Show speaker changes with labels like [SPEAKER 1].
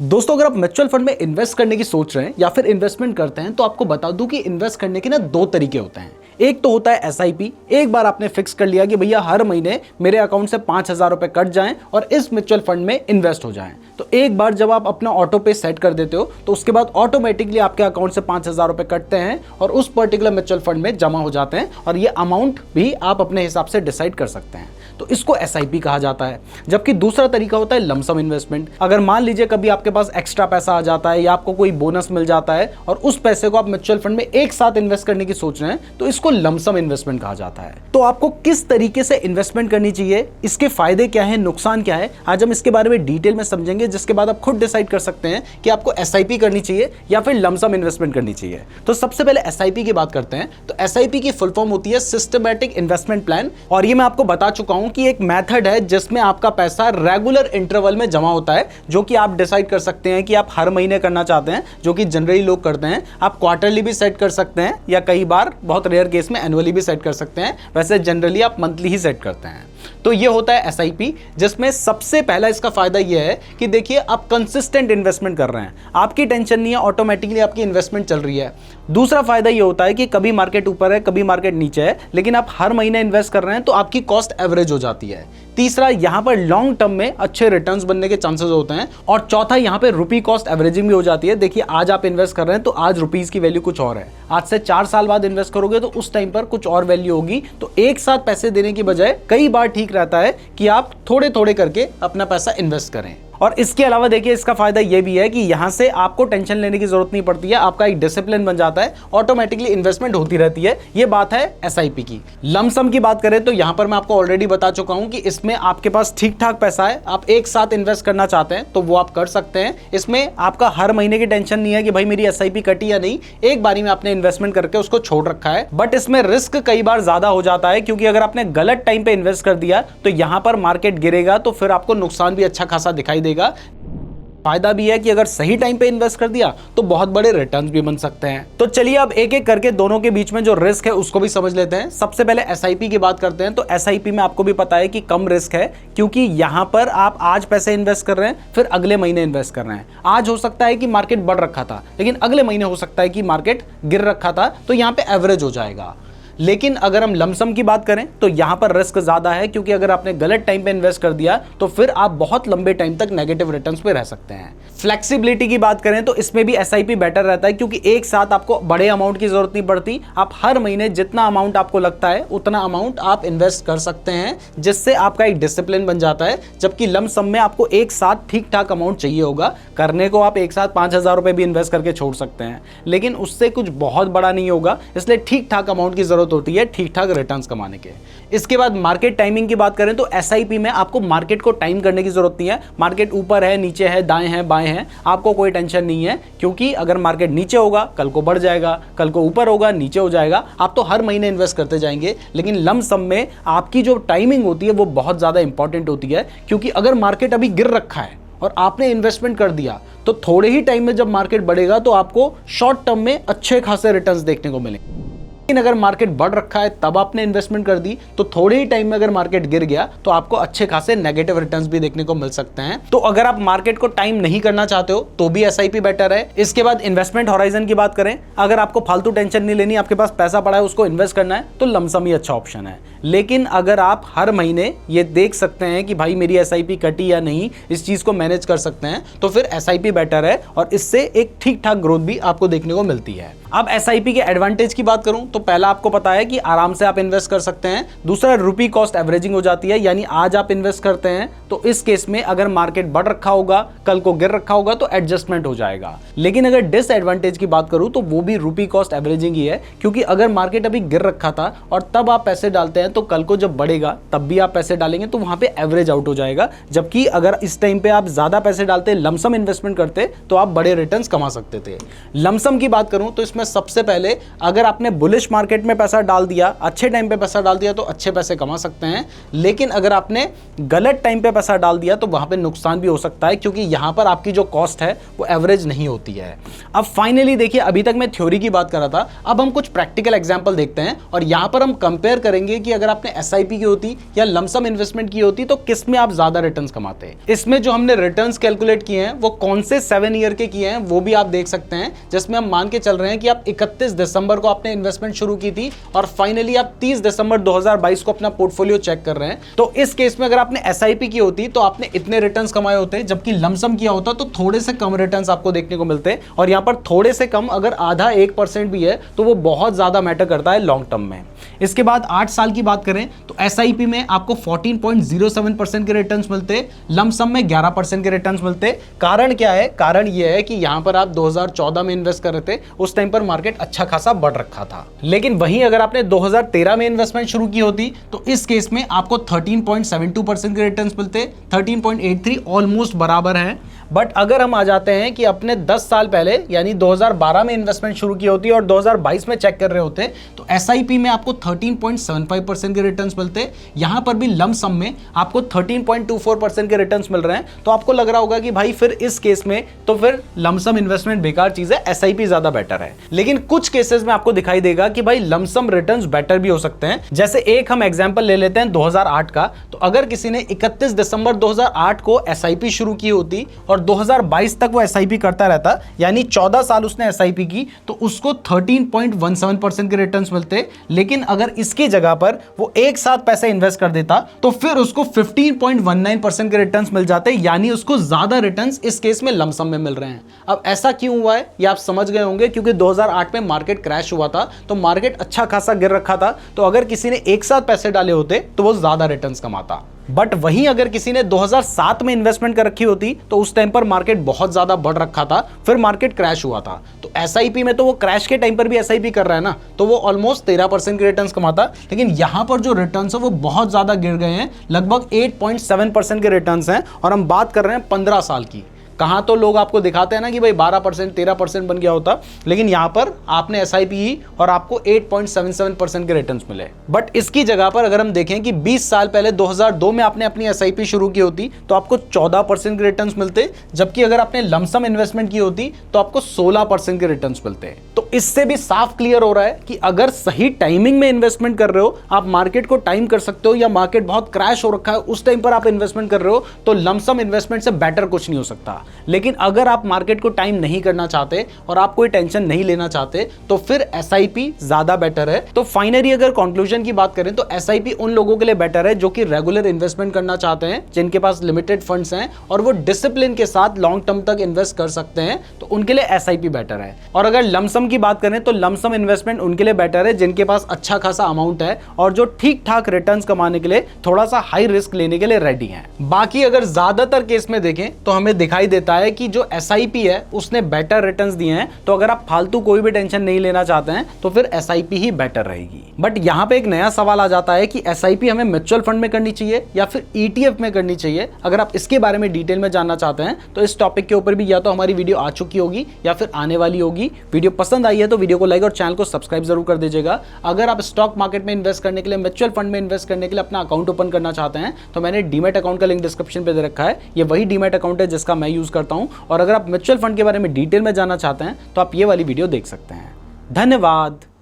[SPEAKER 1] दोस्तों, अगर आप म्यूचुअल फंड में इन्वेस्ट करने की सोच रहे हैं या फिर इन्वेस्टमेंट करते हैं तो आपको बता दूं कि इन्वेस्ट करने के ना दो तरीके होते हैं। एक तो होता है एसआईपी। एक बार आपने फिक्स कर लिया कि भैया हर महीने मेरे अकाउंट से 5,000 रुपए कट जाएं और इस म्यूचुअल फंड में इन्वेस्ट हो जाएं, तो एक बार जब आप अपना ऑटो पे सेट कर देते हो तो उसके बाद ऑटोमेटिकली आपके अकाउंट से 5,000 रुपए कटते हैं और उस पर्टिकुलर म्यूचुअल फंड में जमा हो जाते हैं और ये अमाउंट भी आप अपने हिसाब से डिसाइड कर सकते हैं, तो इसको एसआईपी कहा जाता है। जबकि दूसरा तरीका होता है लमसम इन्वेस्टमेंट। अगर मान लीजिए कभी आपके पास एक्स्ट्रा पैसा आ जाता है या आपको कोई बोनस मिल जाता है और उस पैसे को आप म्यूचुअल फंड में एक साथ इन्वेस्ट करने की सोच रहे हैं तो इसको लमसम इन्वेस्टमेंट कहा जाता है। तो आपको किस तरीके से इन्वेस्टमेंट करनी चाहिए, इसके फायदे क्या है, नुकसान क्या है, आज हम इसके बारे में डिटेल में समझेंगे, जिसके बाद आप खुद डिसाइड कर सकते हैं कि आपको एसआईपी करनी चाहिए या फिर लमसम इन्वेस्टमेंट करनी चाहिए। तो सबसे पहले एसआईपी की बात करते हैं। तो एसआईपी की फुल फॉर्म होती है सिस्टमैटिक इन्वेस्टमेंट प्लान, और ये मैं आपको बता चुका हूं कि एक मेथड है जिसमें आपका पैसा रेगुलर इंटरवल में जमा होता है, जो कि आप डिसाइड कर सकते हैं कि आप हर महीने करना चाहते हैं, जो कि जनरली लोग करते हैं। आप क्वार्टरली भी सेट कर सकते हैं या कई बार बहुत रेयर केस में एनुअली भी सेट कर सकते हैं, वैसे जनरली आप मंथली ही सेट करते हैं। तो ये होता है एसआईपी, जिसमें सबसे पहला इसका फायदा ये है कि देखिए आप कंसिस्टेंट इन्वेस्टमेंट कर रहे हैं, आपकी टेंशन नहीं है, ऑटोमेटिकली आपकी इन्वेस्टमेंट चल रही है। दूसरा फायदा ये होता है कि कभी मार्केट ऊपर है कभी मार्केट नीचे है, लेकिन आप हर महीने इन्वेस्ट कर रहे हैं तो आपकी कॉस्ट एवरेज हो जाती है। तीसरा, यहां पर लॉन्ग टर्म में अच्छे रिटर्न्स बनने के चांसेस होते हैं। और चौथा, यहां पे रुपी कॉस्ट एवरेजिंग भी हो जाती है। देखिए आज आप इन्वेस्ट कर रहे हैं तो आज रुपीस की वैल्यू कुछ और है, आज से 4 साल बाद इन्वेस्ट करोगे तो उस टाइम पर कुछ और वैल्यू होगी। तो एक साथ पैसे देने की बजाय कई बार ठीक रहता है कि आप थोड़े थोड़े करके अपना पैसा इन्वेस्ट करें। और इसके अलावा देखिए इसका फायदा यह भी है कि यहां से आपको टेंशन लेने की जरूरत नहीं पड़ती है, आपका एक डिसिप्लिन बन जाता है, ऑटोमेटिकली इन्वेस्टमेंट होती रहती है। ये बात है एसआईपी की। लमसम की बात करें तो यहां पर मैं आपको ऑलरेडी बता चुका हूं कि इसमें आपके पास ठीक ठाक पैसा है, आप एक साथ इन्वेस्ट करना चाहते हैं तो वो आप कर सकते हैं। इसमें आपका हर महीने की टेंशन नहीं है कि भाई मेरी एसआईपी कटी या नहीं, एक बारी में आपने इन्वेस्टमेंट करके उसको छोड़ रखा है। बट इसमें रिस्क कई बार ज्यादा हो जाता है, क्योंकि अगर आपने गलत टाइम पे इन्वेस्ट कर दिया तो यहां पर मार्केट गिरेगा तो फिर आपको नुकसान भी अच्छा खासा दिखाई देगा। फायदा भी है कि अगर सही टाइम पे इन्वेस्ट कर दिया तो बहुत बड़े रिटर्न्स भी बन सकते हैं। तो चलिए अब एक एक करके दोनों के बीच में जो रिस्क है उसको भी समझ लेते हैं। सबसे पहले एसआईपी की बात करते हैं। तो एसआईपी में आपको भी पता है कि कम रिस्क है, क्योंकि यहां पर आप आज पैसे इन्वेस्ट कर रहे हैं फिर अगले महीने इन्वेस्ट कर रहे हैं। आज हो सकता है कि मार्केट बढ़ रखा था, लेकिन अगले महीने हो सकता है कि मार्केट गिर रखा था, तो यहां पे एवरेज हो जाएगा। लेकिन अगर हम लमसम की बात करें तो यहां पर रिस्क ज्यादा है, क्योंकि अगर आपने गलत टाइम पे इन्वेस्ट कर दिया तो फिर आप बहुत लंबे टाइम तक नेगेटिव रिटर्न्स पे रह सकते हैं। फ्लेक्सिबिलिटी की बात करें तो इसमें भी एसआईपी बेटर रहता है, क्योंकि एक साथ आपको बड़े अमाउंट की जरूरत नहीं पड़ती। आप हर महीने जितना अमाउंट आपको लगता है उतना अमाउंट आप इन्वेस्ट कर सकते हैं, जिससे आपका एक डिसिप्लिन बन जाता है। जबकि लमसम में आपको एक साथ ठीक ठाक अमाउंट चाहिए होगा करने को। आप एक साथ 5,000 रुपए भी इन्वेस्ट करके छोड़ सकते हैं, लेकिन उससे कुछ बहुत बड़ा नहीं होगा, इसलिए ठीक ठाक अमाउंट की जरूरत होती है ठीक ठाक रिटर्न्स कमाने के। इसके बाद मार्केट टाइमिंग की बात करें तो एसआईपी में आपको मार्केट को टाइम करने की जरूरत नहीं है। मार्केट ऊपर है, नीचे है, दाएं है, बाएं है, आपको कोई टेंशन नहीं है, क्योंकि अगर मार्केट नीचे होगा कल को बढ़ जाएगा, कल को ऊपर होगा नीचे हो जाएगा। आप तो हर महीने इन्वेस्ट करते जाएंगे, लेकिन लमसम में आपकी जो टाइमिंग होती है वो बहुत ज्यादा इंपॉर्टेंट होती है। क्योंकि अगर मार्केट अभी गिर रखा है और आपने इन्वेस्टमेंट कर दिया तो थोड़े ही टाइम में जब मार्केट बढ़ेगा तो आपको शॉर्ट टर्म में अच्छे खासे रिटर्न्स देखने को मिलेंगे। लेकिन अगर मार्केट बढ़ रखा है तब आपने इन्वेस्टमेंट कर दी तो थोड़े ही टाइम में अगर मार्केट गिर गया तो आपको अच्छे खासे नेगेटिव रिटर्न्स भी देखने को मिल सकते हैं। तो अगर आप मार्केट को टाइम नहीं करना चाहते हो तो भी एसआईपी बेटर है। इसके बाद इन्वेस्टमेंट हॉराइजन की बात करें, अगर आपको फालतू टेंशन नहीं लेनी, आपके पास पैसा पड़ा है उसको इन्वेस्ट करना है, तो लमसम ही अच्छा ऑप्शन है। लेकिन अगर आप हर महीने ये देख सकते हैं कि भाई मेरी एसआईपी कटी या नहीं, इस चीज को मैनेज कर सकते हैं, तो फिर एसआईपी बेटर है और इससे एक ठीक ठाक ग्रोथ भी आपको देखने को मिलती है। अब एसआईपी के एडवांटेज की बात करूं तो पहला आपको पता है कि आराम से आप इन्वेस्ट कर सकते हैं। दूसरा, रुपी कॉस्ट एवरेजिंग हो जाती है, यानी आज आप इन्वेस्ट करते हैं तो इस केस में अगर मार्केट बढ़ रखा होगा कल को गिर रखा होगा तो एडजस्टमेंट हो जाएगा। लेकिन अगर डिसएडवांटेज की बात करूं तो वो भी रुपी कॉस्ट एवरेजिंग ही है, क्योंकि अगर मार्केट अभी गिर रखा था और तब आप पैसे डालते हैं तो कल को जब बढ़ेगा तब भी आप पैसे डालेंगे तो वहां पे एवरेज आउट हो जाएगा। जबकि अगर इस टाइम पे आप ज्यादा पैसे डालते, लमसम इन्वेस्टमेंट करते, तो आप बड़े रिटर्न्स कमा सकते थे। लमसम की बात करूं तो इसमें सबसे पहले अगर आपने बुलिश बुलिश मार्केट में पैसा डाल दिया, अच्छे टाइम पे पैसा डाल दिया तो अच्छे पैसे कमा सकते हैं, लेकिन अगर आपने गलत टाइम पे पैसा डाल दिया तो वहां पे नुकसान भी हो सकता है, क्योंकि यहां पर आपकी जो कॉस्ट है वो एवरेज नहीं होती है। अब फाइनली देखिए, अभी तक मैं थ्योरी की बात कर रहा था, अब हम कुछ प्रैक्टिकल एग्जांपल देखते हैं और यहां पर हम कंपेयर करेंगे कि अगर आपने एसआईपी की होती या लमसम इन्वेस्टमेंट की होती तो किस में आप ज्यादा रिटर्न्स कमाते। इसमें जो हमने रिटर्न्स कैलकुलेट किए हैं वो कौन से 7 ईयर के किए हैं वो भी आप देख सकते हैं, जिसमें हम मान के चल रहे हैं कि आप 31 दिसंबर को आपने इन्वेस्टमेंट शुरू की थी और फाइनली आप 30 दिसंबर 2022 को अपना पोर्टफोलियो चेक कर रहे हैं। तो इस केस में अगर आपने एसआईपी की होती तो आपने इतने रिटर्न्स कमाए होते, जबकि लमसम किया होता तो थोड़े से कम रिटर्न्स आपको देखने को मिलते। और यहां पर थोड़े से कम अगर आधा 1% भी है तो वो बहुत ज्यादा मैटर करता है लॉन्ग टर्म में। इसके बाद 8 साल की बात करें तो एसआईपी में आपको 14.07% के रिटर्न्स मिलते, लमसम में 11% के रिटर्न्स मिलते। कारण क्या है? कारण यह है कि यहां पर आप 2014 में इन्वेस्ट कर रहे थे, उस टाइम पर मार्केट अच्छा खासा बढ़ रखा था। लेकिन वहीं अगर आपने 2013 में इन्वेस्टमेंट शुरू की होती तो इस केस में आपको 13.72% के रिटर्न्स मिलते, 13.83 ऑलमोस्ट बराबर है। बट अगर हम आ जाते हैं कि अपने 10 साल पहले यानी 2012 में इन्वेस्टमेंट शुरू की होती और 2022 में चेक कर रहे होते तो एसआईपी में आपको 13.75% के रिटर्न्स मिलते, यहां पर भी लमसम में आपको 13.24% के रिटर्न्स मिल रहे हैं। तो आपको लग रहा होगा कि भाई फिर इस केस में तो फिर लमसम इन्वेस्टमेंट बेकार चीज है, एसआईपी ज्यादा बेटर है। लेकिन कुछ केसेस में आपको दिखाई देगा कि भाई लमसम रिटर्न्स बेटर भी हो सकते हैं। जैसे एक हम एग्जांपल ले लेते हैं 2008 का, तो अगर किसी ने 31 दिसंबर 2008 को एसआईपी शुरू की होती और 2022 तक वो एसआईपी करता रहता, यानी 14 साल उसने एसआईपी की, तो उसको 13.17% के रिटर्न्स मिलते। लेकिन अगर इसकी जगह पर वो एक साथ पैसे इन्वेस्ट कर देता तो फिर उसको 15.19% के रिटर्न्स मिल जाते, यानी उसको ज्यादा रिटर्न्स इस केस में लमसम में मिल रहे हैं। अब ऐसा क्यों हुआ है ये आप समझ गए होंगे, क्योंकि 2008 में मार्केट क्रैश हुआ था तो मार्केट अच्छा खासा गिर रखा था, तो अगर किसी ने एक साथ पैसे डाले होते तो वो ज्यादा रिटर्न्स कमाता। बट वहीं अगर किसी ने 2007 में इन्वेस्टमेंट कर रखी होती तो उस टाइम पर मार्केट बहुत ज्यादा बढ़ रखा था, फिर मार्केट क्रैश हुआ था, तो एसआईपी में तो वो क्रैश के टाइम पर भी एसआईपी कर रहा है ना, तो वो ऑलमोस्ट 13% के रिटर्न्स कमाता। लेकिन यहां पर जो रिटर्न्स है वो बहुत ज्यादा गिर गए हैं, लगभग 8.7% के रिटर्न्स हैं, और हम बात कर रहे हैं 15 साल की। कहां तो लोग आपको दिखाते हैं ना कि भाई 12% 13% बन गया होता, लेकिन यहां पर आपने एसआईपी ही और आपको 8.77% के रिटर्न्स मिले। बट इसकी जगह पर अगर हम देखें कि 20 साल पहले 2002 में आपने अपनी एसआईपी शुरू की होती तो आपको 14% के रिटर्न्स मिलते, जबकि अगर आपने लमसम इन्वेस्टमेंट की होती तो आपको 16% के रिटर्न्स मिलते। तो इससे भी साफ क्लियर हो रहा है कि अगर सही टाइमिंग में इन्वेस्टमेंट कर रहे हो, आप मार्केट को टाइम कर सकते हो, या मार्केट बहुत क्रैश हो रखा है उस टाइम पर आप इन्वेस्टमेंट कर रहे हो, तो लमसम इन्वेस्टमेंट से बेटर कुछ नहीं हो सकता। लेकिन अगर आप मार्केट को टाइम नहीं करना चाहते और आप कोई टेंशन नहीं लेना चाहते तो फिर एसआईपी ज्यादा बेटर है। तो फाइनली अगर कंक्लूजन की बात करें तो एसआईपी उन लोगों के लिए बेटर है जो कि रेगुलर इन्वेस्टमेंट करना चाहते हैं, जिनके पास लिमिटेड फंड्स हैं और वो डिसिप्लिन के साथ लॉन्ग टर्म तक इन्वेस्ट कर सकते हैं, तो उनके लिए एसआईपी बेटर है। और अगर लमसम की बात करें तो लमसम इन्वेस्टमेंट उनके लिए बेटर है जिनके पास अच्छा खासा अमाउंट है और जो ठीक ठाक रिटर्न्स कमाने के लिए थोड़ा सा हाई रिस्क लेने के लिए रेडी हैं। बाकी अगर ज्यादातर केस में देखें तो हमें दिखाई देता है कि जो एसआईपी है उसने बेटर रिटर्न्स दिए हैं, तो अगर आप फालतू कोई भी टेंशन नहीं लेना चाहते हैं तो फिर एसआईपी ही बेटर रहेगी। बट यहां पे एक नया सवाल आ जाता है कि एसआईपी हमें म्यूचुअल फंड में करनी चाहिए या फिर ईटीएफ में करनी चाहिए। अगर आप इसके बारे में डिटेल में जानना चाहते हैं तो इस टॉपिक के ऊपर भी या तो हमारी वीडियो आ चुकी होगी या फिर आने वाली होगी। वीडियो पसंद आई है तो वीडियो को लाइक और चैनल को सब्सक्राइब जरूर कर दीजिएगा। अगर आप स्टॉक मार्केट में इन्वेस्ट करने के लिए, म्यूचुअल फंड में इन्वेस्ट करने के लिए अपना अकाउंट ओपन करना चाहते हैं तो मैंने डीमैट अकाउंट का लिंक डिस्क्रिप्शन पे दे रखा है। ये वही डीमैट अकाउंट है जिसका मैं यूज करता हूं। और अगर आप म्यूचुअल फंड के बारे में डिटेल में जानना चाहते हैं तो आप ये वाली वीडियो देख सकते हैं। धन्यवाद।